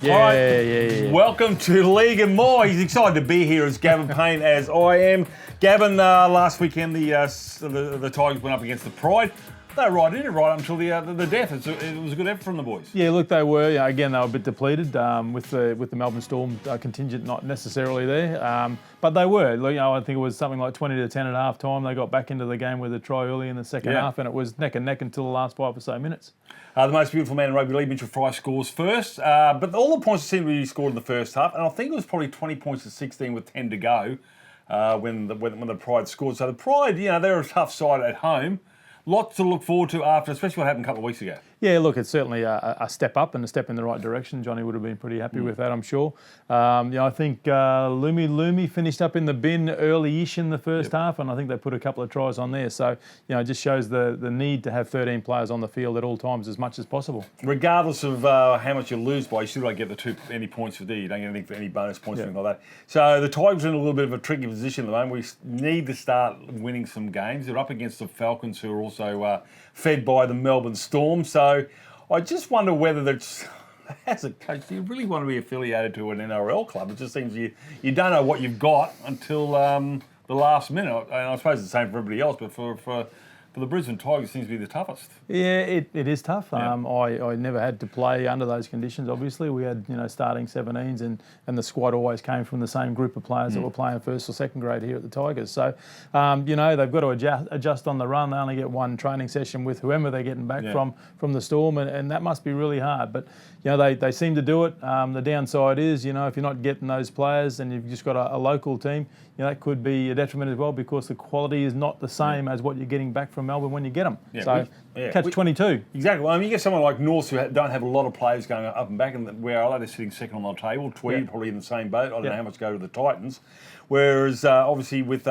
Yeah. Welcome to League and More. He's excited to be here as Gavin Payne, as I am. Gavin, last weekend the Tigers went up against the Pride. They were right in it right up until the death. It was a good effort from the boys. Yeah, look, they were. Again, they were a bit depleted with the Melbourne Storm contingent not necessarily there, but they were. I think it was something like 20-10 at half time. They got back into the game with a try early in the second half, and it was neck and neck until the last 5 or so minutes. The most beautiful man in rugby league, Mitchell Fry, scores first. But all the points seemed to be scored in the first half, and I think it was probably 20 points to 16 with 10 to go when the Pride scored. So the Pride, they're a tough side at home. Lots to look forward to after, especially what happened a couple of weeks ago. Yeah, look, it's certainly a step up and a step in the right direction. Johnny would have been pretty happy with that, I'm sure. I think Lumi finished up in the bin early-ish in the first half, and I think they put a couple of tries on there. So, it just shows the need to have 13 players on the field at all times as much as possible. Regardless of how much you lose by, you still don't get any points for you don't get anything for any bonus points or anything like that. So the Tigers are in a little bit of a tricky position at the moment. We need to start winning some games. They're up against the Falcons, who are also fed by the Melbourne Storm. So I just wonder whether that's, as a coach, do you really want to be affiliated to an NRL club? It just seems you don't know what you've got until the last minute. And I suppose it's the same for everybody else, but for the Brisbane Tigers, it seems to be the toughest. Yeah, it is tough. I never had to play under those conditions, obviously. We had, starting 17s and the squad always came from the same group of players that were playing first or second grade here at the Tigers. So, they've got to adjust on the run. They only get one training session with whoever they're getting back from the Storm, and that must be really hard. But, they seem to do it. The downside is, if you're not getting those players and you've just got a local team, that could be a detriment as well because the quality is not the same as what you're getting back from Melbourne when you get them. Catch 22. Exactly. Well, you get someone like North who don't have a lot of players going up and back, and where are they? They're sitting second on the table. Tweed probably in the same boat. I don't know how much go to the Titans. Whereas obviously with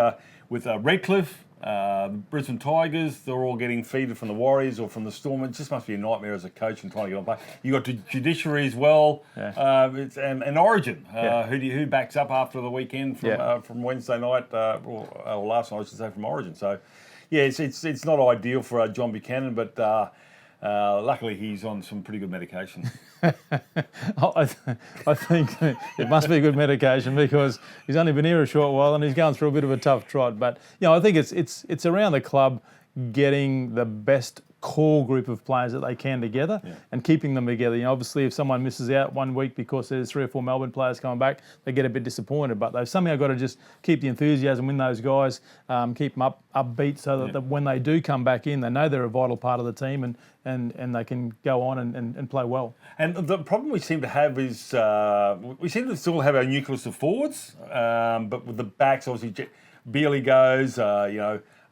Redcliffe, the Brisbane Tigers, they're all getting feeded from the Warriors or from the Storm. It just must be a nightmare as a coach and trying to get on play. You got the Judiciary as well, and Origin, who backs up after the weekend from Wednesday night or last night, I should say, from Origin. So. Yeah, it's not ideal for John Buchanan, but luckily he's on some pretty good medication. I think it must be good medication because he's only been here a short while and he's going through a bit of a tough trot. But I think it's around the club getting the best core group of players that they can together and keeping them together. Obviously, if someone misses out 1 week because there's 3 or 4 Melbourne players coming back, they get a bit disappointed. But they've somehow got to just keep the enthusiasm in those guys, keep them upbeat so that when they do come back in, they know they're a vital part of the team and they can go on and play well. And the problem we seem to have is we seem to still have our nucleus of forwards, but with the backs, obviously, Bealey goes,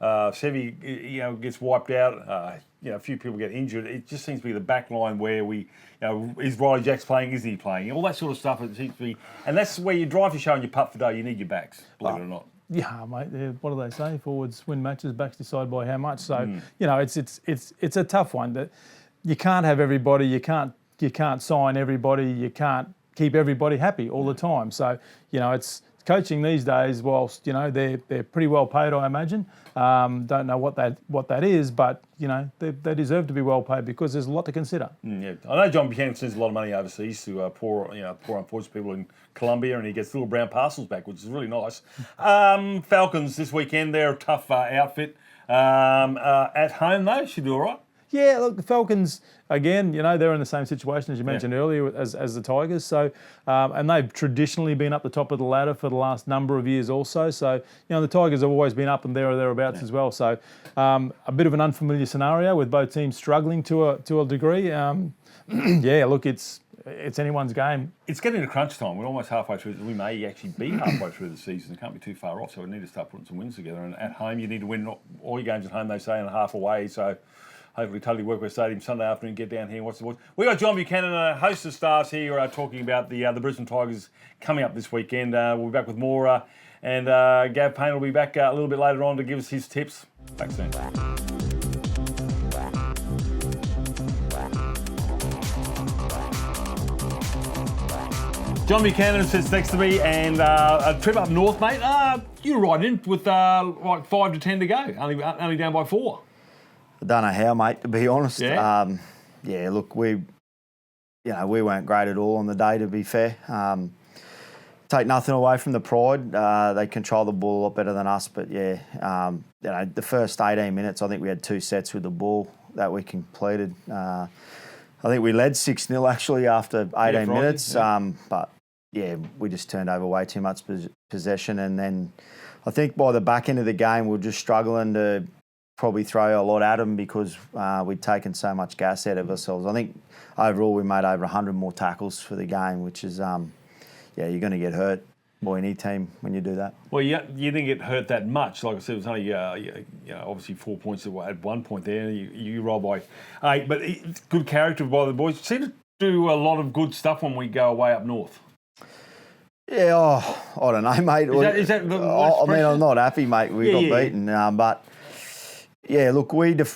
Sevi, gets wiped out. A few people get injured. It just seems to be the back line where is Riley Jacks playing? Isn't he playing? All that sort of stuff. It seems to be, and that's where you drive your show and you putt for day. You need your backs, believe it or not. Yeah, mate. What do they say? Forwards win matches, backs decide by how much. So it's a tough one. That you can't have everybody. You can't sign everybody. You can't keep everybody happy all the time. So it's. Coaching these days, whilst they're pretty well paid, I imagine. Don't know what that is, but they deserve to be well paid because there's a lot to consider. I know John Buchanan sends a lot of money overseas to poor unfortunate people in Colombia, and he gets little brown parcels back, which is really nice. Falcons this weekend, they're a tough outfit. At home though, should do all right. Yeah, look, the Falcons, again, they're in the same situation as you mentioned earlier as the Tigers. So, and they've traditionally been up the top of the ladder for the last number of years also. So, the Tigers have always been up and there or thereabouts as well. So, a bit of an unfamiliar scenario with both teams struggling to a degree. Look, it's anyone's game. It's getting to crunch time. We're almost halfway through. We may actually be halfway through the season. It can't be too far off, so we need to start putting some wins together. And at home, you need to win all your games at home, they say, and half away. So hopefully totally Workwear Stadium Sunday afternoon, get down here and watch the boys. We got John Buchanan, a host of stars here, talking about the Brisbane Tigers coming up this weekend. We'll be back with more, and Gav Payne will be back a little bit later on to give us his tips. Back soon. John Buchanan sits next to me, and a trip up north, mate. You were right in with like 5 to 10 to go, only down by 4. I don't know how, mate, to be honest. Yeah? Look, we we weren't great at all on the day, to be fair. Take nothing away from the Pride. They control the ball a lot better than us. But, the first 18 minutes, I think we had 2 sets with the ball that we completed. I think we led 6-0 actually after 18 minutes. But, we just turned over way too much possession. And then I think by the back end of the game, we were just struggling to probably throw a lot at them because we'd taken so much gas out of ourselves. I think overall we made over 100 more tackles for the game, which is, you're going to get hurt by any team when you do that. Well, you didn't get hurt that much. Like I said, it was only obviously 4 points at one point there. You roll by 8, but it's good character by the boys. Seem to do a lot of good stuff when we go away up north. Yeah, I don't know, mate. Is that I'm not happy, mate. We got beaten, but look,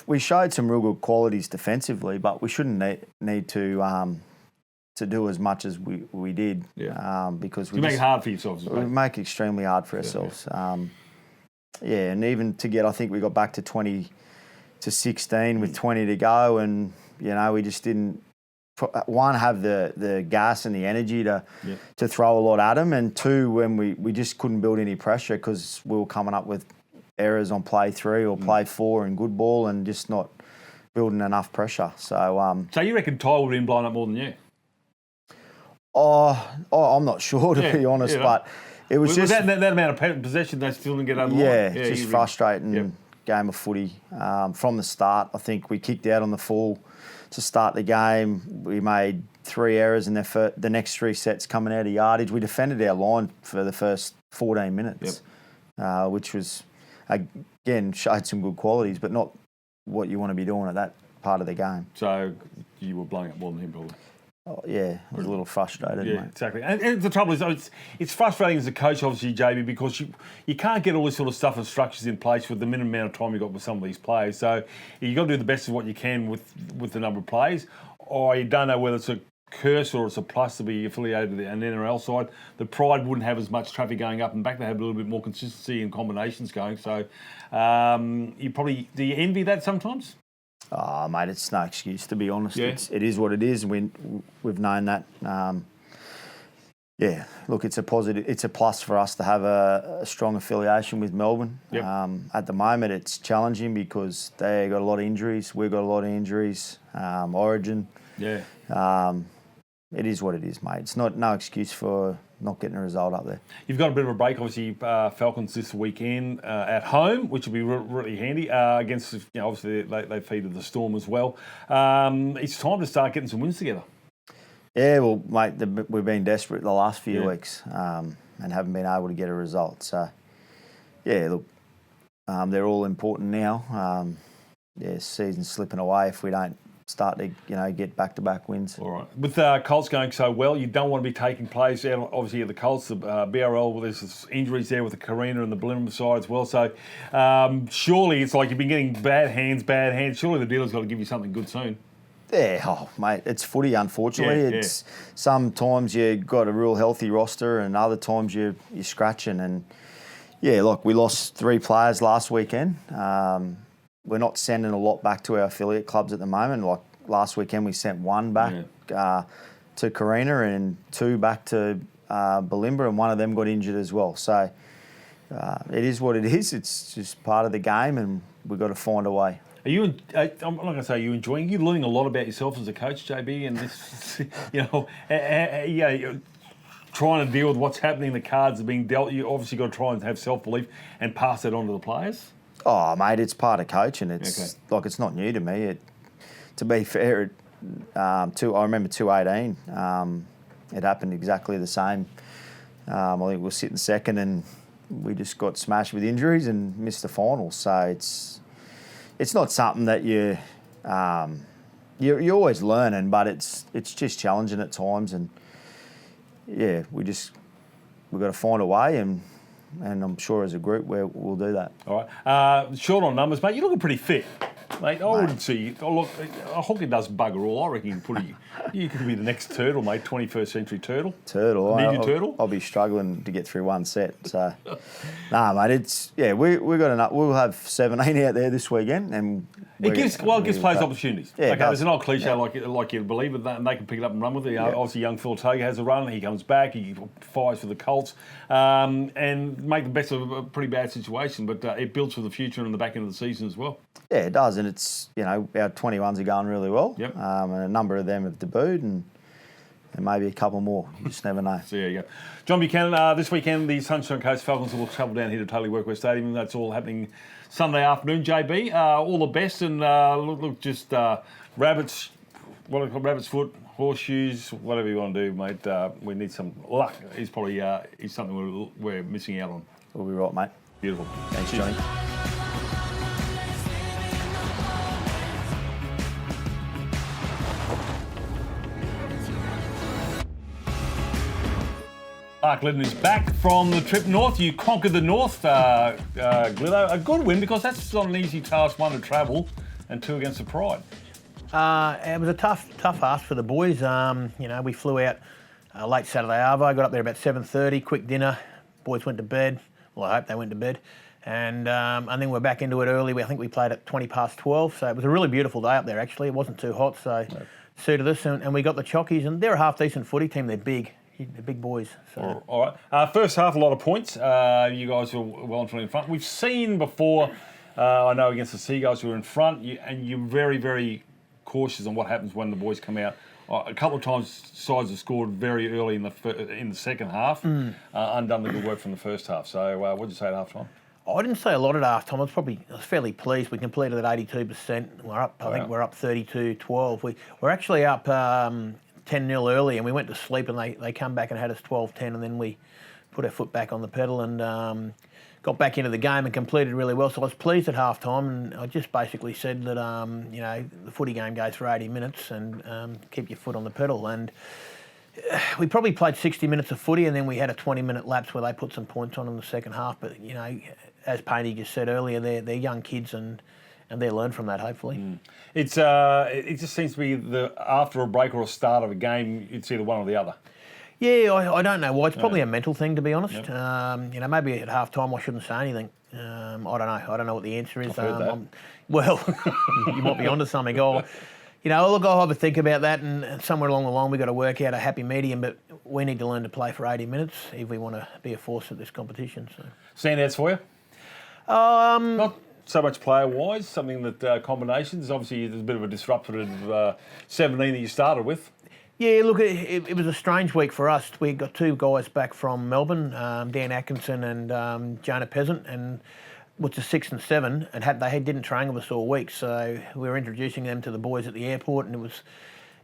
we showed some real good qualities defensively, but we shouldn't need to do as much as we did. Because we make it hard for yourselves. We make it extremely hard for ourselves. And even to get, I think we got back to 20-16 with 20 to go, and we just didn't. One, have the gas and the energy to throw a lot at them, and 2, when we just couldn't build any pressure because we were coming up with errors on play 3 or play 4 in good ball and just not building enough pressure. So you reckon Ty would have been blown up more than you? I'm not sure, to be honest, but it was just that amount of possession they still didn't get over. Just frustrating game of footy from the start. I think we kicked out on the full to start the game. We made 3 errors in the next 3 sets coming out of yardage. We defended our line for the first 14 minutes, which was, again, showed some good qualities, but not what you want to be doing at that part of the game. So you were blowing up more than him, probably. Oh, I was a little frustrated, mate. Exactly. And the trouble is, it's frustrating as a coach, obviously, JB, because you can't get all this sort of stuff and structures in place with the minimum amount of time you've got with some of these players. So you've got to do the best of what you can with the number of players, or you don't know whether it's a curse or it's a plus to be affiliated with an NRL side. The Pride wouldn't have as much traffic going up and back. They have a little bit more consistency and combinations going. So do you envy that sometimes? Oh, mate, it's no excuse, to be honest. It is what it is. We've known that. Look, it's a positive. It's a plus for us to have a strong affiliation with Melbourne. At the moment, it's challenging because they got a lot of injuries. We've got a lot of injuries. Origin. It is what it is, mate. It's no excuse for not getting a result up there. You've got a bit of a break, obviously. Falcons this weekend at home, which will be really handy against. Obviously they feeded the Storm as well. It's time to start getting some wins together. Yeah, well, mate, we've been desperate the last few weeks and haven't been able to get a result. So, look, they're all important now. Season's slipping away if we don't start to get back-to-back wins. All right. With Colts going so well, you don't want to be taking players out, obviously, of the Colts. The BRL, there's injuries there with the Carina and the Blimmer side as well. So surely it's like you've been getting bad hands. Surely the dealer's got to give you something good soon. Yeah, mate, it's footy, unfortunately. Sometimes you've got a real healthy roster and other times you're scratching. And, we lost 3 players last weekend. We're not sending a lot back to our affiliate clubs at the moment. Like last weekend, we sent 1 back to Carina and 2 back to Bulimba, and one of them got injured as well. So it is what it is. It's just part of the game, and we've got to find a way. I'm not going to say you're enjoying. You're learning a lot about yourself as a coach, JB, and this, trying to deal with what's happening. The cards are being dealt. You obviously got to try and have self-belief and pass that on to the players. Oh, mate, it's part of coaching. It's it's not new to me. To be fair, I remember 2018. It happened exactly the same. I think we were sitting second and we just got smashed with injuries and missed the finals. So it's not something that you're always learning, but it's just challenging at times. And we've got to find a way and I'm sure as a group we'll do that. All right. Short on numbers, mate. You're looking pretty fit. Mate, I wouldn't see. Oh, look, a hooker does bugger all. I reckon you could be the next turtle, mate. 21st century turtle. Turtle. Turtle. I'll be struggling to get through one set. So, mate. We'll have 17 out there this weekend, and it gives players opportunities. Yeah, okay, there's an old cliche like you believe it, and they can pick it up and run with it. Obviously, young Phil Toga has a run. He comes back. He fires for the Colts, and make the best of a pretty bad situation. But it builds for the future and the back end of the season as well. Yeah, it does, and it's our 21s are going really well. Yep. And a number of them have debuted, and maybe a couple more. You just never know. So there you go. John Buchanan, this weekend the Sunshine Coast Falcons will travel down here to Totally Workwear Stadium. That's all happening Sunday afternoon. JB, all the best, and just rabbits, rabbit's foot, horseshoes, whatever you want to do, mate. We need some luck. Is probably is something we're missing out on. We'll be right, mate. Beautiful. Thanks, Johnny. Mark Glidden is back from the trip north. You conquered the north, Gliddo. A good win, because that's not an easy task, one, to travel, and two, against the Pride. It was a tough ask for the boys. We flew out late Saturday arvo, got up there about 7:30, quick dinner. Boys went to bed. Well, I hope they went to bed. And then we're back into it early. I think we played at 12:20, so it was a really beautiful day up there, actually. It wasn't too hot, so suited us. And we got the Chockies, and they're a half-decent footy team. They're big. They're big boys. So. All right. First half, a lot of points. You guys were well and truly in front. We've seen before, I know against the Seagulls, you were in front, and you're very, very cautious on what happens when the boys come out. A couple of times, sides have scored very early in the second half, undone the good work from the first half. So, what did you say at half time? I didn't say a lot at half time. I was fairly pleased. We completed at 82%. We're up. I think we're up 32-12. We're actually up 10-0 early, and we went to sleep, and they come back and had us 12-10, and then we put our foot back on the pedal and got back into the game and completed really well. So I was pleased at half time, and I just basically said that the footy game goes for 80 minutes and keep your foot on the pedal. And we probably played 60 minutes of footy, and then we had a 20-minute lapse where they put some points on in the second half. But as Payne just said earlier, they're young kids, and they learn from that, hopefully. It just seems to be after a break or a start of a game, it's either one or the other. Yeah, I don't know why. It's probably a mental thing, to be honest. Yep. Maybe at half time I shouldn't say anything. I don't know. I don't know what the answer is. I've heard that. Well, you might be onto something. I'll have a think about that, and somewhere along the line we've got to work out a happy medium. But we need to learn to play for 80 minutes if we want to be a force at this competition. So. Standouts for you? Not so much player-wise, something that combinations. Obviously, there's a bit of a disruptive 17 that you started with. Yeah, look, it was a strange week for us. We got two guys back from Melbourne, Dan Atkinson and Jonah Peasant, and which is 6 and 7, and they didn't train with us all week. So we were introducing them to the boys at the airport, and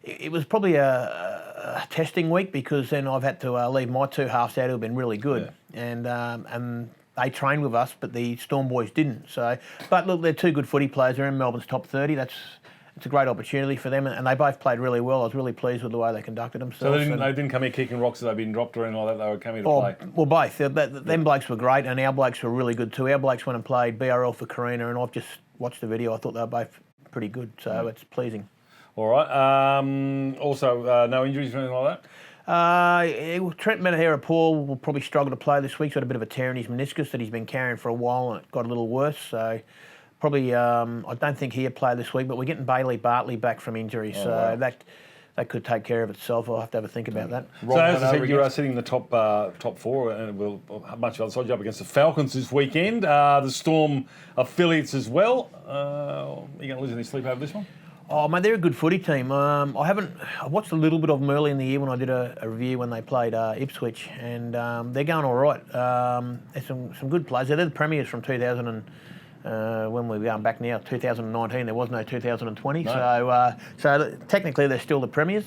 it was probably a testing week, because then I've had to leave my two halves out who have been really good, and they trained with us, but the Storm boys didn't. So, but look, they're two good footy players. They're in Melbourne's top 30. It's a great opportunity for them, and they both played really well. I was really pleased with the way they conducted themselves. So they didn't come here kicking rocks as they've been dropped or anything like that. They were coming to play. Well, both. Them blokes were great, and our blokes were really good too. Our blokes went and played BRL for Carina, and I've just watched the video. I thought they were both pretty good, so it's pleasing. All right. Also, no injuries or anything like that? Trent Menahera-Paul will probably struggle to play this week. He's got a bit of a tear in his meniscus that he's been carrying for a while, and it got a little worse. So probably, I don't think he'll play this week. But we're getting Bailey Bartley back from injury, so that could take care of itself. I'll have to have a think about that. So as I said, you are sitting in the top four, and we'll much of the other side. You're up against the Falcons this weekend. The Storm affiliates as well. Are you going to lose any sleep over this one? Oh, mate, they're a good footy team. I watched a little bit of them early in the year when I did a review when they played Ipswich, and they're going all right. There's some good players. They're the premiers from 2000 and when we're going back now, 2019. There was no 2020, no. So technically they're still the premiers,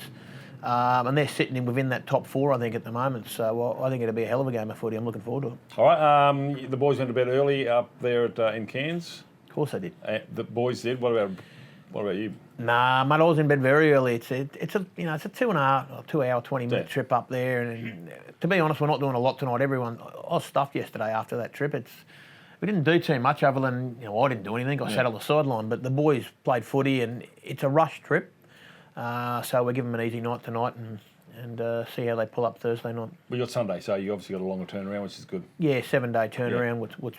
and they're sitting within that top four, I think, at the moment. So I think it'll be a hell of a game of footy. I'm looking forward to it. All right, the boys went to bed early up there in Cairns. Of course they did. The boys did. What about you? Nah, mate, I was in bed very early. It's a 2 hour, 20-minute trip up there, and to be honest, we're not doing a lot tonight. I was stuffed yesterday after that trip. We didn't do too much other than, I didn't do anything. I sat on the sideline, but the boys played footy, and it's a rush trip. So we give them an easy night tonight and see how they pull up Thursday night. Well, you're Sunday, so you obviously got a longer turnaround, which is good. Yeah, 7-day turnaround, which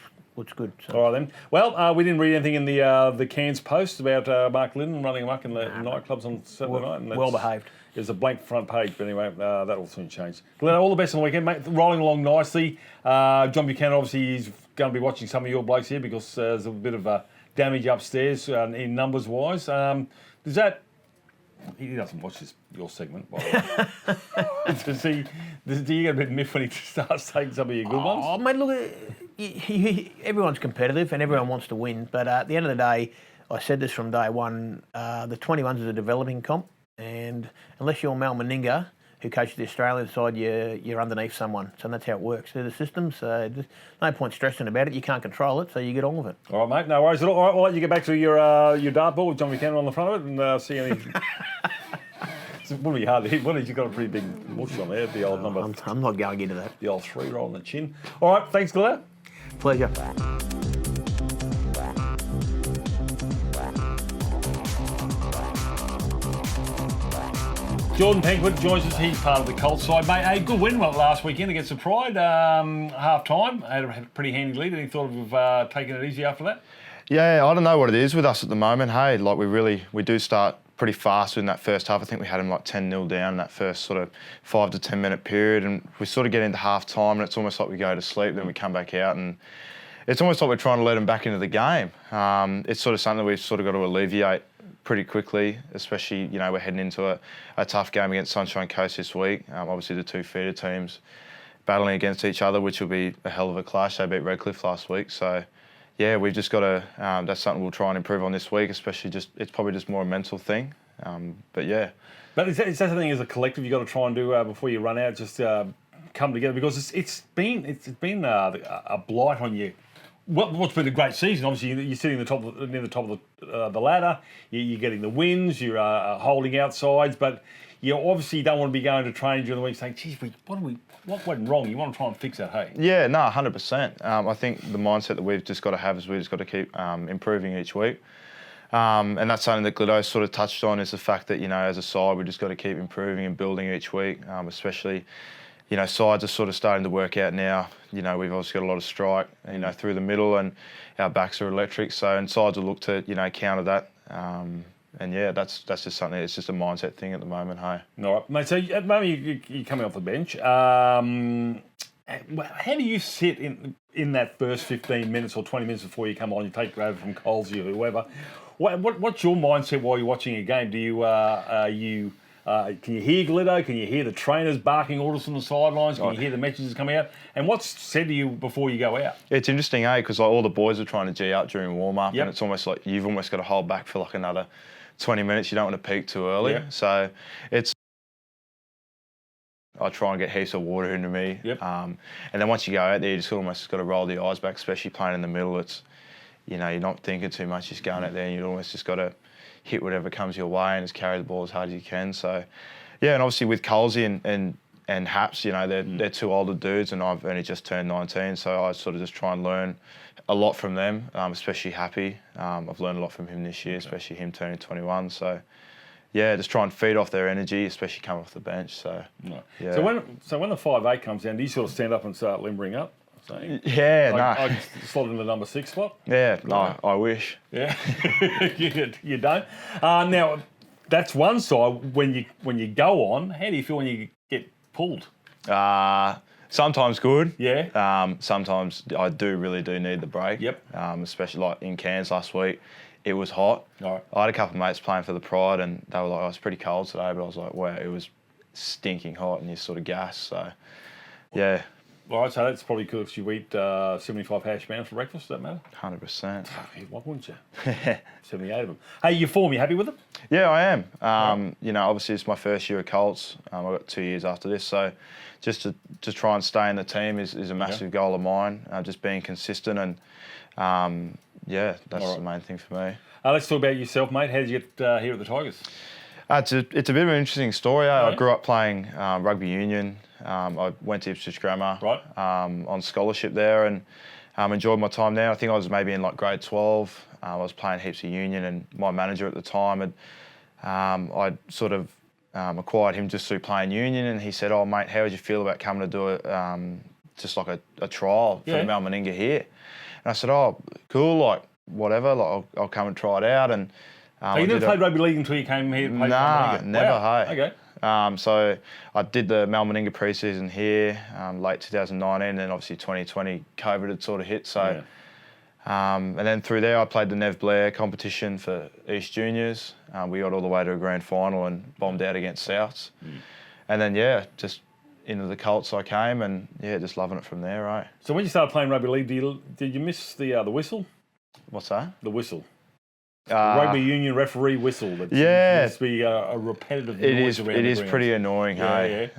good. So. All right then. Well, we didn't read anything in the Cairns Post about Mark Glidden running amok in the nightclubs on Saturday night. And well behaved. It was a blank front page, but anyway, that'll soon change. Glenn, all the best on the weekend, mate. Rolling along nicely. John Buchanan, obviously, he's going to be watching some of your blokes here because there's a bit of damage upstairs in numbers-wise. Does that... He doesn't watch your segment, by the way. Does he get a bit miffed when he starts taking some of your good ones? Oh, mate, look, everyone's competitive and everyone wants to win. But at the end of the day, I said this from day one, the 21s is a developing comp. And unless you're Mal Meninga, who coaches the Australian side, you're underneath someone. So that's how it works. They're the systems. There's no point stressing about it. You can't control it, so you get on with it. All right, mate. No worries at all. All right, we'll let you get back to your dartboard with John Buchanan on the front of it and see any... It wouldn't be hard to hit, wouldn't it? You've got a pretty big bush on there, the old number. I'm not going into that. The old 3 roll on the chin. All right, thanks, Glenn. Pleasure. Jordan Penquitt joins us. He's part of the Colts side. Mate, a good win last weekend against the Pride. Half-time, had a pretty handy lead. Any thought of taking it easy after that? Yeah, I don't know what it is with us at the moment. Hey, like we do start pretty fast in that first half. I think we had them like 10-0 down in that first sort of 5 to 10 minute period, and we sort of get into half-time and it's almost like we go to sleep, then we come back out and it's almost like we're trying to let them back into the game. It's sort of something that we've sort of got to alleviate pretty quickly, especially, we're heading into a tough game against Sunshine Coast this week. Obviously the 2 feeder teams battling against each other, which will be a hell of a clash. They beat Redcliffe last week. So, yeah, we've just got to, that's something we'll try and improve on this week, especially it's probably just more a mental thing. But, yeah. But is that something as a collective you've got to try and do before you run out, just come together? Because it's been a blight on you. What's been a great season? Obviously, you're sitting near the top of the ladder. You're getting the wins. You're holding outsides, but you obviously don't want to be going to training during the week saying, "Geez, what went wrong?" You want to try and fix that, hey? Yeah, no, 100%. I think the mindset that we've just got to have is we've just got to keep improving each week, and that's something that GLIDDO sort of touched on, is the fact that as a side we've just got to keep improving and building each week, especially. Sides are sort of starting to work out now. We've obviously got a lot of strike, through the middle, and our backs are electric. So, and sides will look to, counter that. And yeah, that's just something. It's just a mindset thing at the moment. Hey. All right, mate. So at the moment you're coming off the bench. How do you sit in that first 15 minutes or 20 minutes before you come on? You take over from Colesy or whoever. What's your mindset while you're watching a game? Do you can you hear GLIDDO? Can you hear the trainers barking orders from the sidelines? Can you hear the messages coming out? And what's said to you before you go out? It's interesting, because all the boys are trying to G out during warm-up, yep. And it's almost like you've almost got to hold back for like another 20 minutes. You don't want to peak too early. Yep. So I try and get heaps of water into me. Yep. And then once you go out there, you just almost got to roll the eyes back, especially playing in the middle. It's, you're not thinking too much, just going out there, and you almost just got to hit whatever comes your way and just carry the ball as hard as you can. So, yeah, and obviously with Colesy and Haps, they're 2 older dudes, and I've only just turned 19, so I sort of just try and learn a lot from them, especially Happy. I've learned a lot from him this year, especially him turning 21. So, yeah, just try and feed off their energy, especially coming off the bench. So, right. Yeah. So when the 5'8" comes down, do you sort of stand up and start limbering up? Yeah, no. I slot in the number 6 spot. Yeah, no, I wish. Yeah, you don't. Now, that's one side. When you go on, how do you feel when you get pulled? Sometimes good. Yeah. Sometimes I really do need the break. Yep. Especially like in Cairns last week, it was hot. All right. I had a couple of mates playing for the Pride, and they were like, "Oh, it's pretty cold today," but I was like, "Wow, it was stinking hot," and you sort of gas. So, yeah. All right, so that's probably good if you eat 75 hash browns for breakfast. Does that matter? 100%. Why wouldn't you? 78 of them. Hey, your form, you happy with it? Yeah, I am. Obviously it's my first year at Colts. I've got 2 years after this, so just to try and stay in the team is a massive goal of mine. Just being consistent, and that's the main thing for me. Let's talk about yourself, mate. How did you get here at the Tigers? It's a bit of an interesting story. I grew up playing rugby union. I went to Ipswich Grammar on scholarship there, and enjoyed my time there. I think I was maybe in like grade 12. I was playing heaps of union, and my manager at the time had I'd sort of acquired him just through playing union, and he said, "Oh mate, how would you feel about coming to do it, just like a trial for the Malmaninga here?" And I said, "Oh, cool, like whatever, like I'll come and try it out." And so you never played rugby league until you came here to play Nah, never. Wow. Hey. Okay. So I did the Malmaninga pre-season here, late 2019, and then obviously 2020 COVID had sort of hit. So, and then through there I played the Nev Blair competition for East Juniors. We got all the way to a grand final and bombed out against Souths. And then just into the Colts I came, and just loving it from there, right? So when you started playing rugby league, did you miss the whistle? What's that? The whistle. Rugby union referee whistle. That must be a repetitive noise around the It is grounds. pretty annoying, hey?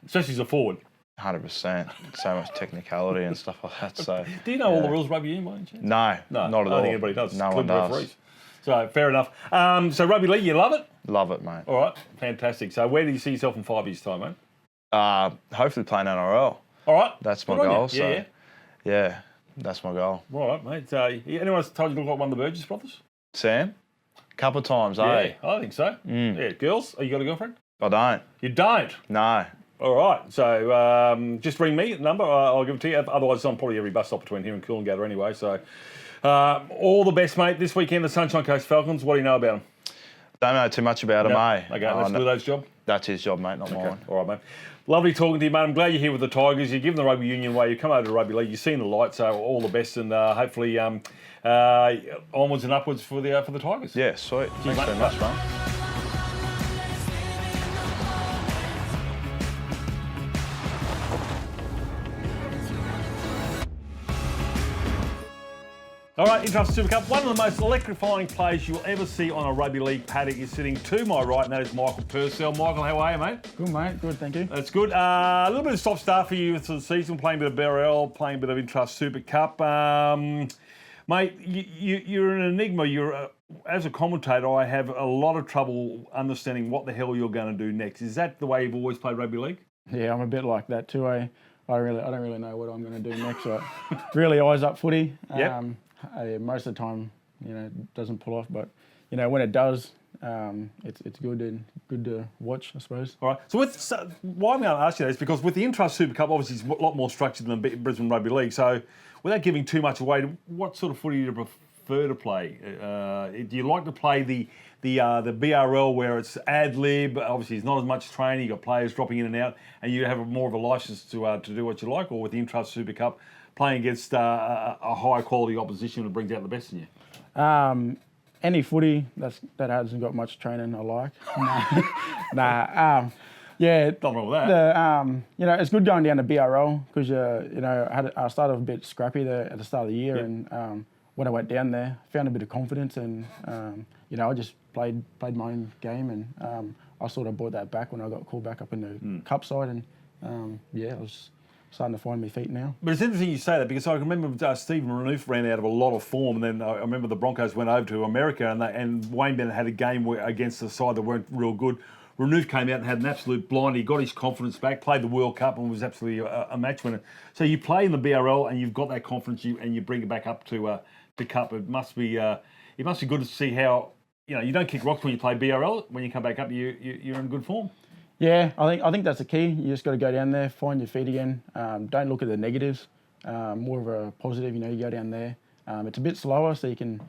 Especially as a forward. 100%. So much technicality and stuff like that. So do you know all the rules of rugby union by any chance? No, not at all. I don't think everybody does. No one does. Referees. So fair enough. So rugby league, you love it? Love it, mate. All right, fantastic. So where do you see yourself in 5 years' time, mate? Hopefully playing NRL. All right. That's my Good on goal. you. So yeah, that's my goal. All right, mate. So anyone told you to look like one of the Burgess brothers? Sam? A couple of times, eh? Yeah, I think so. Yeah, girls, you got a girlfriend? I don't. You don't? No. All right, so just ring me, the number, I'll give it to you. Otherwise, it's on probably every bus stop between here and Coolangatta anyway. So all the best, mate. This weekend, the Sunshine Coast Falcons, what do you know about them? Don't know too much about him, eh? Okay, that's Gliddo's job? That's his job, mate, not mine. All right, mate. Lovely talking to you, mate. I'm glad you're here with the Tigers. You're giving the rugby union away. You come over to rugby league. You've seen the light, so all the best, and hopefully onwards and upwards for the Tigers. Yeah, sweet. Thanks very much, mate. All right, Intrust Super Cup. One of the most electrifying players you'll ever see on a rugby league paddock is sitting to my right, and that is Michael Purcell. Michael, how are you, mate? Good, mate. Good, thank you. That's good. A little bit of stop start for you for the season, playing a bit of BRL, playing a bit of Intrust Super Cup. Mate, you're an enigma. As a commentator, I have a lot of trouble understanding what the hell you're going to do next. Is that the way you've always played rugby league? Yeah, I'm a bit like that too. I don't really know what I'm going to do next. So really eyes up footy. Yep. Most of the time, it doesn't pull off, but when it does, it's good to watch, I suppose. All right. So why I'm going to ask you that is because with the Intrust Super Cup, obviously it's a lot more structured than Brisbane Rugby League. So without giving too much away, what sort of footy do you prefer to play? Do you like to play the BRL where it's ad lib? Obviously, it's not as much training. You've got players dropping in and out, and you have more of a license to do what you like. Or with the Intrust Super Cup, playing against a high quality opposition that brings out the best in you? Any footy that hasn't got much training, I like. Yeah, nothing wrong with that. It's good going down to BRL because I started a bit scrappy there at the start of the year, and when I went down there, found a bit of confidence, and I just played my own game, and I sort of brought that back when I got called back up in the cup side, and I was starting to find my feet now. But it's interesting you say that because I remember Stephen Renouf ran out of a lot of form, and then I remember the Broncos went over to America, and Wayne Bennett had a game against the side that weren't real good. Renouf came out and had an absolute blind. He got his confidence back, played the World Cup, and was absolutely a match winner. So you play in the BRL and you've got that confidence, and you bring it back up to Cup. It must be good to see how you don't kick rocks when you play BRL. When you come back up, you're in good form. Yeah, I think that's the key. You just got to go down there, find your feet again. Don't look at the negatives. More of a positive. You go down there. It's a bit slower, so you can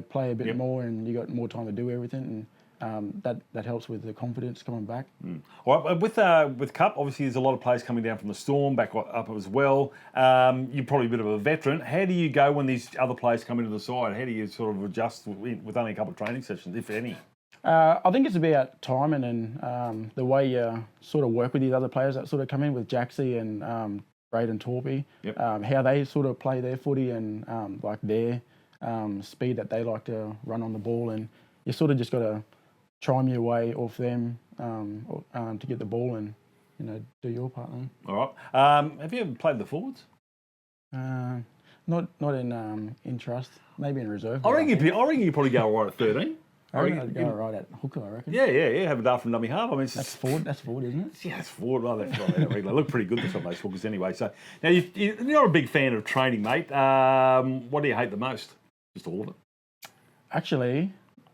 play a bit more, and you got more time to do everything. And that helps with the confidence coming back. All right, with Cup, obviously there's a lot of players coming down from the Storm, back up as well. You're probably a bit of a veteran. How do you go when these other players come into the side? How do you sort of adjust with only a couple of training sessions, if any? I think it's about timing and the way you sort of work with these other players that sort of come in with Jaxie and Braden Torpy, how they sort of play their footy and like their speed that they like to run on the ball, and you sort of just got to chime your way off them to get the ball and do your part. Then. All right. Have you ever played the forwards? Not in Intrust, maybe in reserve. I reckon you probably go all right at 13. I reckon I'd go right at hooker, I reckon. Yeah. Have a dart from dummy half. I mean, That's forward, isn't it? Yeah, it's forward. Well, that's right. They look pretty good, some of those hookers anyway. So now you're not a big fan of training, mate. What do you hate the most? Just all of it. Actually,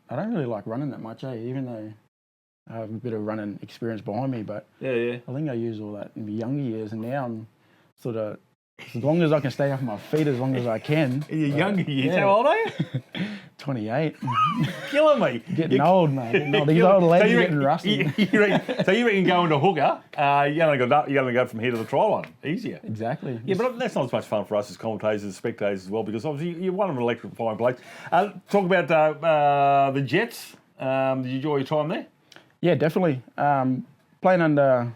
I don't really like running that much, even though I have a bit of running experience behind me. But Yeah. I think I used all that in the younger years, and now I'm sort of, as long as I can stay off my feet as long as I can. In your younger years, yeah. how old are you? 28. Killing me. Getting old, mate. Getting old. These old legs are getting rusty. So you reckon going to hooker, you're going to go from here to the try line. Easier. Exactly. Yeah, but that's not as much fun for us as commentators and spectators as well, because obviously you're one of an electrifying place. Talk about the Jets. Did you enjoy your time there? Yeah, definitely. Playing under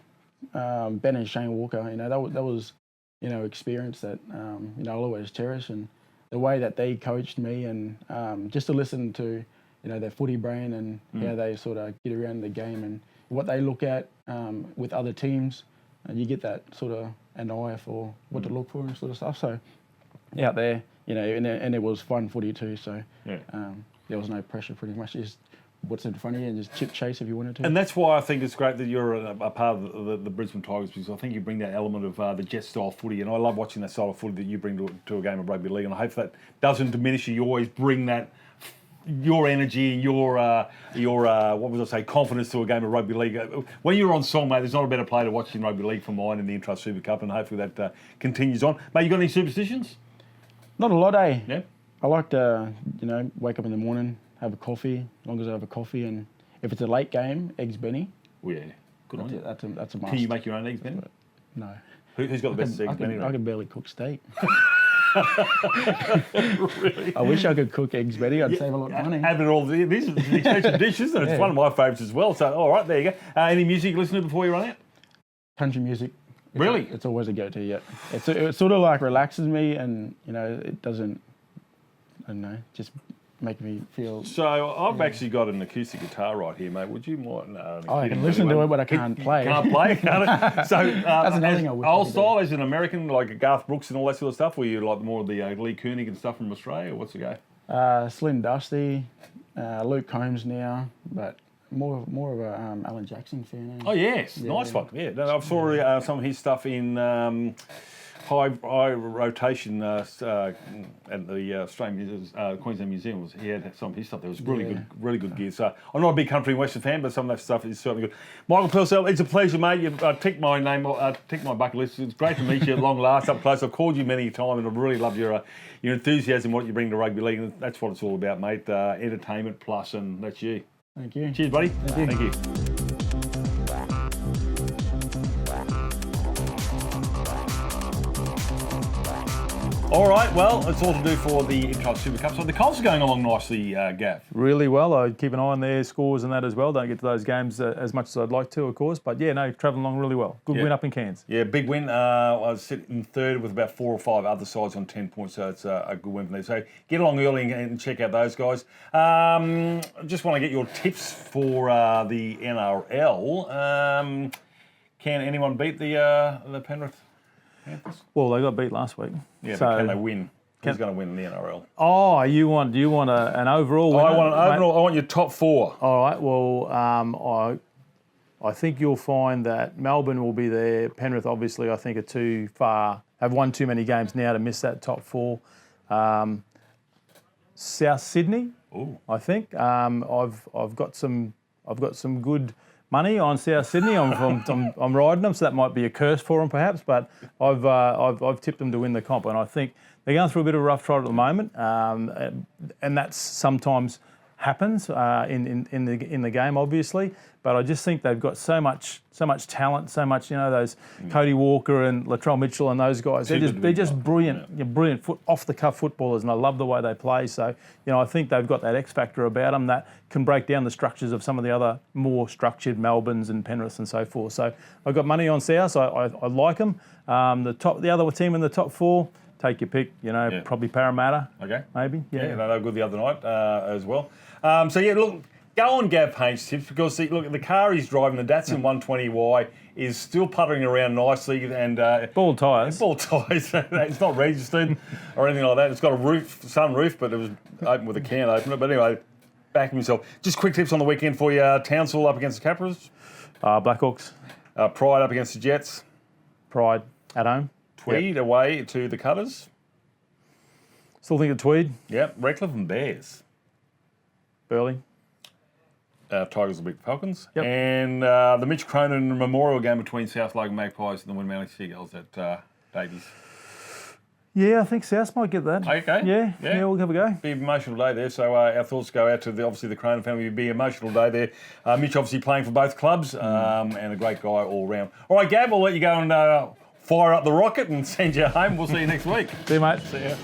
Ben and Shane Walker, that was experience that I'll always cherish, and the way that they coached me, and just to listen to their footy brain and how they sort of get around the game and what they look at with other teams, and you get that sort of an eye for what to look for and sort of stuff. So out there, and it was fun footy too. So there was no pressure, pretty much. Just what's in front of you and just chip chase if you wanted to. And that's why I think it's great that you're a part of the Brisbane Tigers, because I think you bring that element of the Jet style footy, and I love watching that style of footy that you bring to a game of rugby league, and I hope that doesn't diminish you. You always bring that your energy, your what would I say, confidence to a game of rugby league. When you're on song, mate, there's not a better player to watch in rugby league for mine in the Intrust Super Cup, and hopefully that continues on. Mate, you got any superstitions? Not a lot, eh? Yeah. I like to, wake up in the morning, have a coffee, as long as I have a coffee, and if it's a late game, eggs Benny. Oh, yeah. Good on you. That's a must. Can you make your own eggs Benny? No. Who's got the best eggs Benny? I can barely cook steak. Really? I wish I could cook eggs Benny. I'd save a lot of money. Having all these are the expensive dishes, and it's one of my favourites as well. So, all right, there you go. Any music you listen to before you run out? Country music. Really? It's always a go-to, yeah. It sort of like relaxes me, and, it doesn't, I don't know, just make me feel... So I've actually got an acoustic guitar right here, mate. Would you mind? No, I can listen to it, but I can't play. Can't play? So that's another thing I wish old I could style, as an American, like Garth Brooks and all that sort of stuff, or you like more of the Lee Koenig and stuff from Australia, or what's the go? Slim Dusty, Luke Combs now, but more of a Alan Jackson fan. Oh, yes. Nice one. Yeah. No, I saw some of his stuff in... high rotation at the Australian Queensland Museum. He had some of his stuff. There was really good gear. So I'm not a big country and western fan, but some of that stuff is certainly good. Michael Purcell, it's a pleasure, mate. You've ticked my name, ticked my bucket list. It's great to meet you at long last up close. I've called you many times, and I've really loved your enthusiasm, what you bring to rugby league, and that's what it's all about, mate. Entertainment plus, and that's you. Thank you. Cheers, buddy. Thank you. All right, well, that's all to do for the Intrust Super Cup. So the Colts are going along nicely, Gav. Really well. I keep an eye on their scores and that as well. Don't get to those games as much as I'd like to, of course. But yeah, no, travelling along really well. Good win up in Cairns. Yeah, big win. I was sitting third with about 4 or 5 other sides on 10 points, so it's a good win for them. So get along early and check out those guys. Just want to get your tips for the NRL. Can anyone beat the Penrith Panthers? Well, they got beat last week. Yeah, so but can they win? Who's going to win the NRL? Oh, do you want an overall winner? I want an overall. I want your top 4. All right. Well, I think you'll find that Melbourne will be there. Penrith, obviously, I think are too far. Have won too many games now to miss that top 4. South Sydney. Ooh. I think. I've got some good money on South Sydney. I'm riding them, so that might be a curse for them perhaps. But I've tipped them to win the comp, and I think they're going through a bit of a rough trot at the moment, and that's sometimes happens in the game, obviously. But I just think they've got so much talent, so much, those Cody Walker and Latrell Mitchell and those guys. They're just brilliant, brilliant off the cuff footballers, and I love the way they play. So I think they've got that X factor about them that can break down the structures of some of the other more structured Melbournes and Penriths and so forth. So I've got money on South. I like them. The other team in the top 4. Take your pick, probably Parramatta. Okay. Maybe. Yeah, they were good the other night as well. Look, go on Gav Payne's tips, because the car he's driving, the Datsun 120Y, is still puttering around nicely, and bald tyres. Bald tyres. It's not registered or anything like that. It's got a sunroof, but it was open with a can opener. But anyway, Backing himself. Just quick tips on the weekend for you. Townsville up against the Capras. Blackhawks, Pride up against the Jets. Pride at home. Tweed away to the Cutters. Still think of Tweed. Yep. Redcliffe and Bears. Burley. Tigers will beat the Falcons. Yep. And the Mitch Cronin Memorial game between South Logan Magpies and the Windmount Seagulls at Davies. Yeah, I think South might get that. Okay. Yeah, we'll have a go. Be an emotional day there, so our thoughts go out to obviously the Cronin family. It'd be an emotional day there. Mitch obviously playing for both clubs and a great guy all round. All right, Gav, I'll let you go and fire up the rocket and send you home. We'll see you next week. See you, mate. See ya.